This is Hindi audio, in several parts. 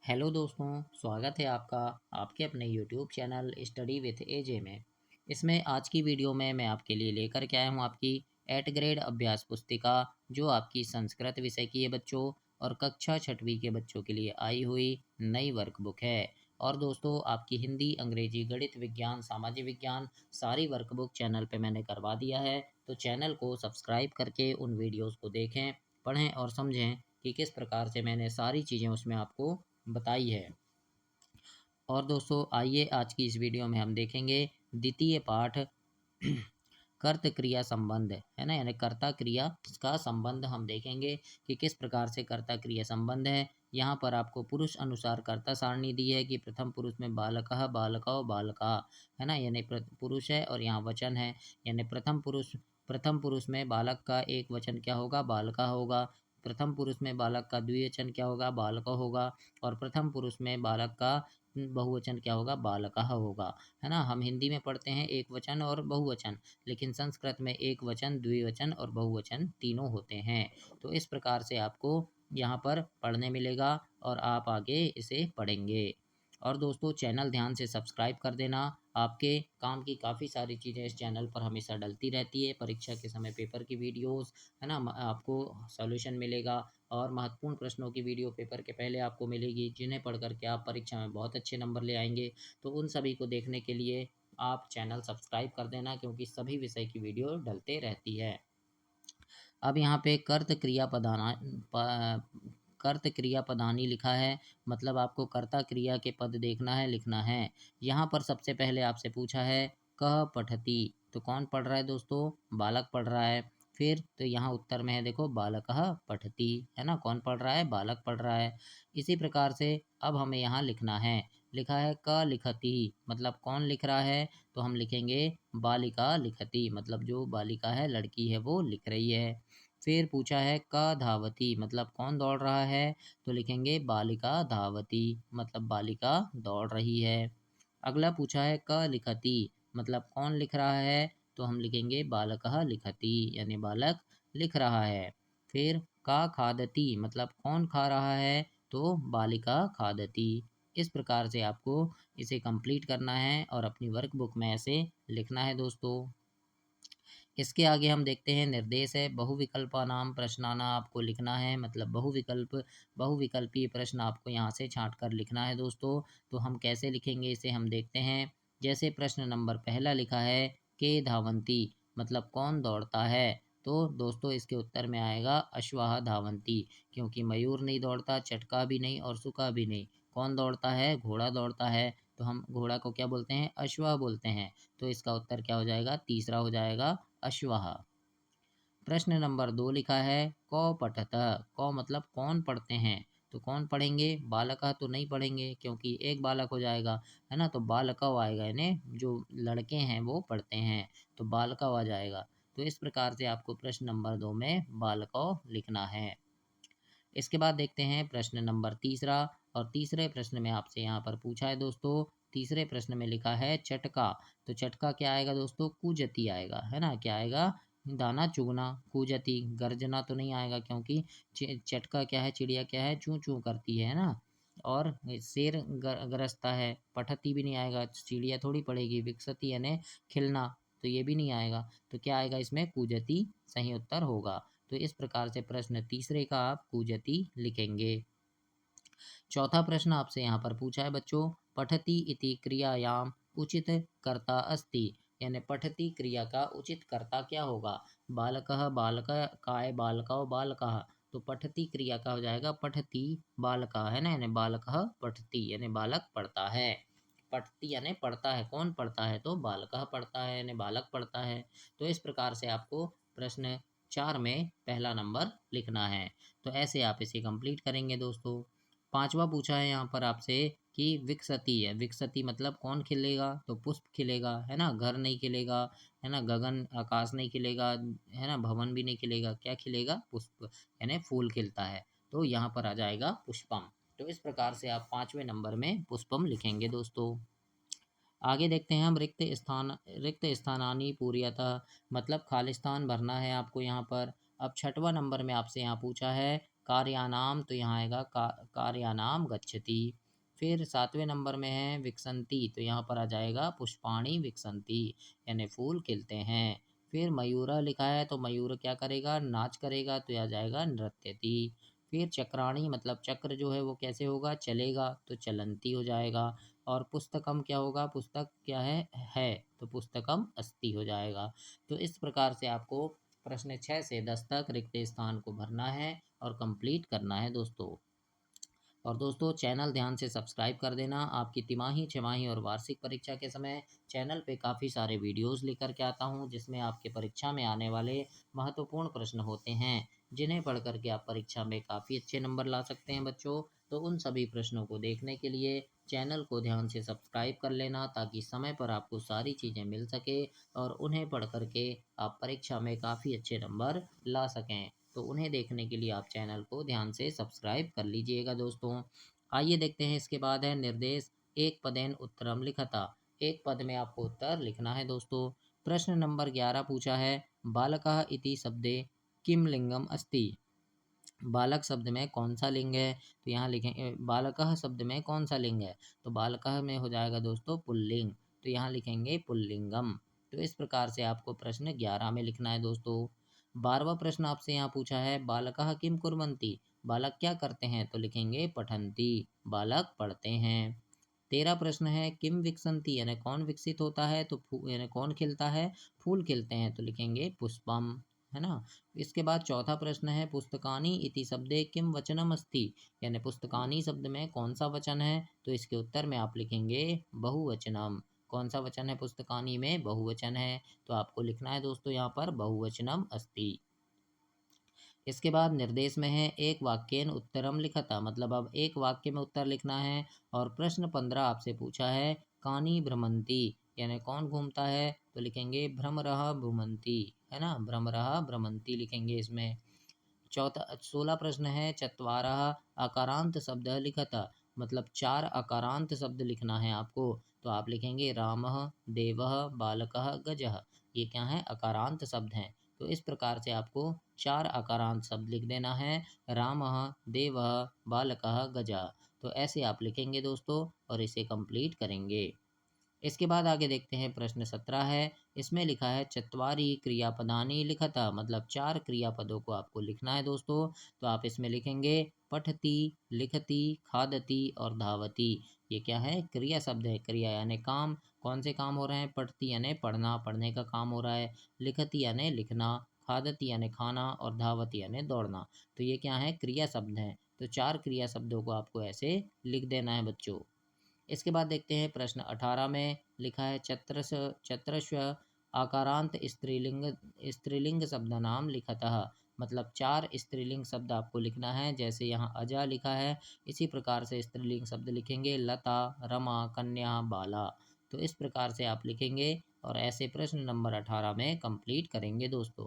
हेलो दोस्तों, स्वागत है आपका आपके अपने यूट्यूब चैनल स्टडी विथ एजे में। इसमें आज की वीडियो में मैं आपके लिए लेकर के आया हूँ आपकी 8 ग्रेड अभ्यास पुस्तिका, जो आपकी संस्कृत विषय की है बच्चों, और कक्षा छठवीं के बच्चों के लिए आई हुई नई वर्कबुक है। और दोस्तों, आपकी हिंदी, अंग्रेजी, गणित, विज्ञान, सामाजिक विज्ञान सारी वर्कबुक चैनल पे मैंने करवा दिया है। तो चैनल को सब्सक्राइब करके उन वीडियोज़ को देखें, पढ़ें और समझें कि किस प्रकार से मैंने सारी चीज़ें उसमें आपको बताई है। और दोस्तों, आइए आज की इस वीडियो में हम देखेंगे द्वितीय पाठ कर्त क्रिया संबंध, है ना, यानी कर्ता क्रिया का संबंध हम देखेंगे कि किस प्रकार से कर्ता क्रिया संबंध है। यहाँ पर आपको पुरुष अनुसार कर्ता सारणी दी है कि प्रथम पुरुष में बालकः बालकौ बालका, है ना, यानी पुरुष है और यहाँ वचन है, यानी प्रथम पुरुष में बालक का एक वचन क्या होगा, बालका होगा। प्रथम पुरुष में बालक का द्विवचन क्या होगा, बालक होगा। और प्रथम पुरुष में बालक का बहुवचन क्या होगा, बालकः होगा, है ना। हम हिंदी में पढ़ते हैं एक वचन और बहुवचन, लेकिन संस्कृत में एक वचन, द्विवचन और बहुवचन तीनों होते हैं। तो इस प्रकार से आपको यहाँ पर पढ़ने मिलेगा और आप आगे इसे पढ़ेंगे। और दोस्तों, चैनल ध्यान से सब्सक्राइब कर देना। आपके काम की काफ़ी सारी चीज़ें इस चैनल पर हमेशा डलती रहती है। परीक्षा के समय पेपर की वीडियोस, है ना, आपको सॉल्यूशन मिलेगा और महत्वपूर्ण प्रश्नों की वीडियो पेपर के पहले आपको मिलेगी, जिन्हें पढ़ कर के आप परीक्षा में बहुत अच्छे नंबर ले आएंगे। तो उन सभी को देखने के लिए आप चैनल सब्सक्राइब कर देना, क्योंकि सभी विषय की वीडियो डलते रहती है। अब यहाँ पे कर्त क्रिया पदानी लिखा है, मतलब आपको कर्ता क्रिया के पद देखना है, लिखना है। यहाँ पर सबसे पहले आपसे पूछा है कह पठती, तो कौन पढ़ रहा है दोस्तों, बालक पढ़ रहा है। फिर तो यहाँ उत्तर में है, देखो, बालकः पठती, है ना, कौन पढ़ रहा है, बालक पढ़ रहा है। इसी प्रकार से अब हमें यहाँ लिखना है, लिखा है क लिखती, मतलब कौन लिख रहा है, तो हम लिखेंगे बालिका लिखती, मतलब जो बालिका है, लड़की है, वो लिख रही है। फिर पूछा है क धावती, मतलब कौन दौड़ रहा है, तो लिखेंगे बालिका धावती, मतलब बालिका दौड़ रही है। अगला पूछा है क लिखति, मतलब कौन लिख रहा है, तो हम लिखेंगे बालकः लिखति, यानी बालक लिख रहा है। फिर का खादति, मतलब कौन खा रहा है, तो बालिका खादति। इस प्रकार से आपको इसे कंप्लीट करना है और अपनी वर्कबुक में ऐसे लिखना है दोस्तों। इसके आगे हम देखते हैं निर्देश है बहुविकल्पानाम प्रश्नाना, आपको लिखना है, मतलब बहुविकल्पीय प्रश्न आपको यहाँ से छांट कर लिखना है दोस्तों। तो हम कैसे लिखेंगे इसे हम देखते हैं। जैसे प्रश्न नंबर पहला लिखा है के धावंती, मतलब कौन दौड़ता है, तो दोस्तों इसके उत्तर में आएगा अश्वाह धावंती, क्योंकि मयूर नहीं दौड़ता, चटका भी नहीं और सुका भी नहीं। कौन दौड़ता है, घोड़ा दौड़ता है, तो हम घोड़ा को क्या बोलते हैं, अश्वाह बोलते हैं। तो इसका उत्तर क्या हो जाएगा, तीसरा हो जाएगा अश्वः। प्रश्न नंबर 2 लिखा है कौ पठतः, कौ मतलब कौन पढ़ते हैं, तो कौन पढ़ेंगे, बालकः तो नहीं पढ़ेंगे, क्योंकि एक बालक हो जाएगा, है ना, तो बालकौ आएगा, यानी जो लड़के हैं वो पढ़ते हैं, तो बालकौ आ जाएगा। तो इस प्रकार से आपको प्रश्न नंबर 2 में बालकौ लिखना है। इसके बाद देखते हैं प्रश्न नंबर तीसरा, और तीसरे प्रश्न में आपसे यहाँ पर पूछा है दोस्तों, तीसरे प्रश्न में लिखा है चटका, तो चटका क्या आएगा दोस्तों, कूजती आएगा, है ना, क्या आएगा, दाना चुगना, कूजती, गर्जना तो नहीं आएगा, क्योंकि चटका क्या है, चिड़िया क्या है, चूं चूं करती है ना। और शेर गरजता है, पठती भी नहीं आएगा, चिड़िया थोड़ी पड़ेगी, विकसती यानी खिलना, तो ये भी नहीं आएगा। तो क्या आएगा इसमें, कूजती सही उत्तर होगा। तो इस प्रकार से प्रश्न तीसरे का आप कूजति लिखेंगे। चौथा प्रश्न आपसे यहाँ पर पूछा है बच्चों, पठति इति क्रियायाम उचित कर्ता अस्ति, यानी पठति क्रिया का उचित कर्ता क्या होगा, बालकः बालक काय बालकौ बालकः, तो पठति क्रिया का हो जाएगा पठति बालका, है ना, यानी बालकः पठति, यानी बालक पढ़ता है। पठति यानी पढ़ता है, कौन पढ़ता है, तो बालकः पढ़ता है, यानी बालक पढ़ता है। तो इस प्रकार से आपको प्रश्न 4 में पहला नंबर लिखना है। तो ऐसे आप इसे कंप्लीट करेंगे दोस्तों। पांचवा पूछा है यहाँ पर आपसे कि विकसती है, विकसती मतलब कौन खिलेगा, तो पुष्प खिलेगा, है ना, घर नहीं खिलेगा, है ना, गगन आकाश नहीं खिलेगा, है ना, भवन भी नहीं खिलेगा, क्या खिलेगा, पुष्प, यानी फूल खिलता है। तो यहाँ पर आ जाएगा पुष्पम। तो इस प्रकार से आप 5वें नंबर में पुष्पम लिखेंगे दोस्तों। आगे देखते हैं हम रिक्त स्थानानी पूर्यतः, मतलब खालिस्तान भरना है आपको यहाँ पर। अब छठवां नंबर में आपसे यहाँ पूछा है कार्यानाम, तो यहाँ आएगा कार्यानाम गच्छति। फिर 7वें नंबर में है विकसंती, तो यहाँ पर आ जाएगा पुष्पाणि विकसंती, यानी फूल खिलते हैं। फिर मयूरा लिखा है, तो मयूर क्या करेगा, नाच करेगा, तो यह आ जाएगा नृत्यति। फिर चक्राणी मतलब चक्र जो है वो कैसे होगा, चलेगा, तो चलंती हो जाएगा। और पुस्तकम क्या होगा, पुस्तक क्या है, तो पुस्तकम अस्ति हो जाएगा। तो इस प्रकार से आपको प्रश्न 6 से 10 तक रिक्त स्थान को भरना है और कंप्लीट करना है दोस्तों। और दोस्तों चैनल ध्यान से सब्सक्राइब कर देना। आपकी तिमाही, छमाही और वार्षिक परीक्षा के समय चैनल पे काफ़ी सारे वीडियोस लेकर के आता हूँ, जिसमें आपके परीक्षा में आने वाले महत्वपूर्ण प्रश्न होते हैं, जिन्हें पढ़ करके आप परीक्षा में काफ़ी अच्छे नंबर ला सकते हैं बच्चों। तो उन सभी प्रश्नों को देखने के लिए चैनल को ध्यान से सब्सक्राइब कर लेना, ताकि समय पर आपको सारी चीज़ें मिल सके और उन्हें पढ़ करके आप परीक्षा में काफ़ी अच्छे नंबर ला सकें। तो उन्हें देखने के लिए आप चैनल को ध्यान से सब्सक्राइब कर लीजिएगा दोस्तों। आइए देखते हैं, इसके बाद है निर्देश एक पदेन उत्तरम लिखता। एक पद में आपको उत्तर लिखना है दोस्तों। प्रश्न नंबर 11 पूछा है, बालकः इति शब्दे किम लिंगम अस्ति। बालक शब्द में कौन सा लिंग है, तो यहाँ लिखेंगे बालकः शब्द में कौन सा लिंग है, तो बालकः में हो जाएगा दोस्तों पुल्लिंग, तो यहाँ लिखेंगे पुल्लिंगम। तो इस प्रकार से आपको प्रश्न 11 में लिखना है दोस्तों। 12वां प्रश्न आपसे यहाँ पूछा है, बालकः किम कुर्वन्ति, बालक क्या करते हैं, तो लिखेंगे पठन्ति, बालक पढ़ते हैं। 13 प्रश्न है, किम विकसन्ति यानी कौन विकसित होता है, तो यानी कौन खिलता है, फूल खिलते हैं, तो लिखेंगे पुष्पम, है ना। इसके बाद चौथा प्रश्न है, पुस्तकानि इति शब्दे किम वचनम अस्ति, यानी पुस्तकानि शब्द में कौन सा वचन है, तो इसके उत्तर में आप लिखेंगे बहुवचनम। कौन सा वचन है पुस्तकानि में, बहुवचन है, तो आपको लिखना है दोस्तों यहाँ पर बहुवचनम अस्ति। इसके बाद निर्देश में है, एक वाक्येन उत्तरम लिखता, मतलब अब एक वाक्य में उत्तर लिखना है। और प्रश्न 15 आपसे पूछा है, कानी भ्रमंती, यानी कौन घूमता है, तो लिखेंगे भ्रमरः भ्रमंती, है ना, भ्रमरः भ्रमंती लिखेंगे इसमें। 16 प्रश्न है, चत्वारः अकारांत शब्द लिखता, मतलब 4 अकारांत शब्द लिखना है आपको, तो आप लिखेंगे रामः, देवः, बालकः, गजः। ये क्या है, अकारांत शब्द हैं। तो इस प्रकार से आपको 4 अकारांत शब्द लिख देना है, रामः, देवः, बालकः, गजः। तो ऐसे आप लिखेंगे दोस्तों और इसे कंप्लीट करेंगे। इसके बाद आगे देखते हैं, प्रश्न 17 है। इसमें लिखा है, चत्वारि क्रियापदानि लिखता, मतलब 4 क्रियापदों को आपको लिखना है दोस्तों। तो आप इसमें लिखेंगे पठति, लिखति, खादति और धावति। ये क्या है, क्रिया शब्द है। क्रिया यानी काम, कौन से काम हो रहे हैं, पठति यानी पढ़ना, पढ़ने का काम हो रहा है, लिखति यानी लिखना, खादति यानी खाना और धावति यानी दौड़ना। तो ये क्या है, क्रिया शब्द हैं। तो 4 क्रिया शब्दों को आपको ऐसे लिख देना है बच्चों। इसके बाद देखते हैं, प्रश्न 18 में लिखा है, चत्रस्व आकारांत स्त्रीलिंग शब्द नाम लिखतः, मतलब 4 स्त्रीलिंग शब्द आपको लिखना है। जैसे यहाँ अजा लिखा है, इसी प्रकार से स्त्रीलिंग शब्द लिखेंगे, लता, रमा, कन्या, बाला। तो इस प्रकार से आप लिखेंगे और ऐसे प्रश्न नंबर 18 में कंप्लीट करेंगे दोस्तों।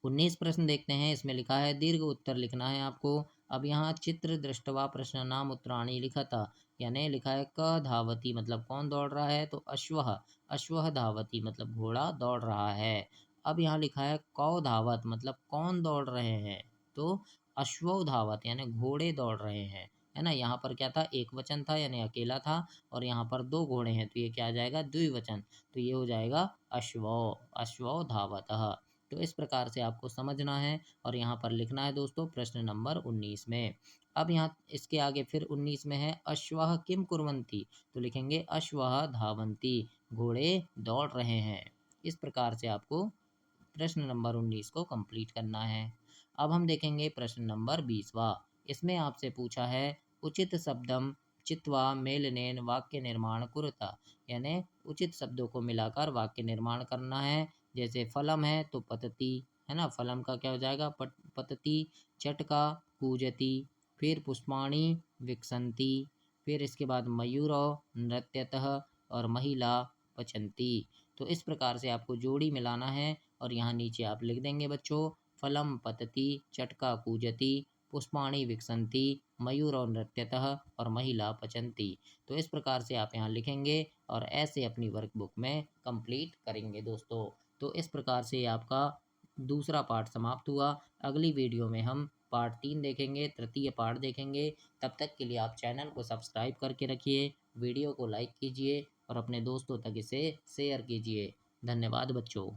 19 प्रश्न देखते हैं, इसमें लिखा है, दीर्घ उत्तर लिखना है आपको। अब यहाँ चित्र दृष्टवा प्रश्न नाम उत्तराणी लिखा था, यानी लिखा है क धावती, मतलब कौन दौड़ रहा है, तो अश्वः, अश्वः धावती, मतलब घोड़ा दौड़ रहा है। अब यहाँ लिखा है कौ धावत, मतलब कौन दौड़ रहे हैं, तो अश्वौ धावत, यानी घोड़े दौड़ रहे हैं, है ना। यहाँ पर क्या था, एक वचन था यानी अकेला था, और यहाँ पर 2 घोड़े हैं, तो ये क्या आ जाएगा, द्विवचन, तो ये हो जाएगा अश्वौ, अश्वौ धावतः। तो इस प्रकार से आपको समझना है और यहाँ पर लिखना है दोस्तों प्रश्न नंबर 19 में। अब यहाँ इसके आगे फिर 19 में है, अश्वः किम कुर्वन्ति, तो लिखेंगे अश्वः धावन्ति, घोड़े दौड़ रहे हैं। इस प्रकार से आपको प्रश्न नंबर 19 को कंप्लीट करना है। अब हम देखेंगे प्रश्न नंबर 20वां। इसमें आपसे पूछा है, उचित शब्दम चित्वा मेलनेन वाक्य निर्माण कुरुता, यानी उचित शब्दों को मिलाकर वाक्य निर्माण करना है। जैसे फलम है तो पतति, है ना, फलम का क्या हो जाएगा, पतति। चटका कूजति, फिर पुष्पाणि विकसंती, फिर इसके बाद मयूरो नृत्यतः और महिला पचंती। तो इस प्रकार से आपको जोड़ी मिलाना है और यहाँ नीचे आप लिख देंगे बच्चों, फलम पतति, चटका कूजति, पुष्पाणि विकसंती, मयूरो नृत्यतः और महिला पचंती। तो इस प्रकार से आप यहाँ लिखेंगे और ऐसे अपनी वर्कबुक में कंप्लीट करेंगे दोस्तों। तो इस प्रकार से आपका दूसरा पार्ट समाप्त हुआ। अगली वीडियो में हम पार्ट 3 देखेंगे, तृतीय पार्ट देखेंगे। तब तक के लिए आप चैनल को सब्सक्राइब करके रखिए, वीडियो को लाइक कीजिए और अपने दोस्तों तक इसे शेयर कीजिए। धन्यवाद बच्चों।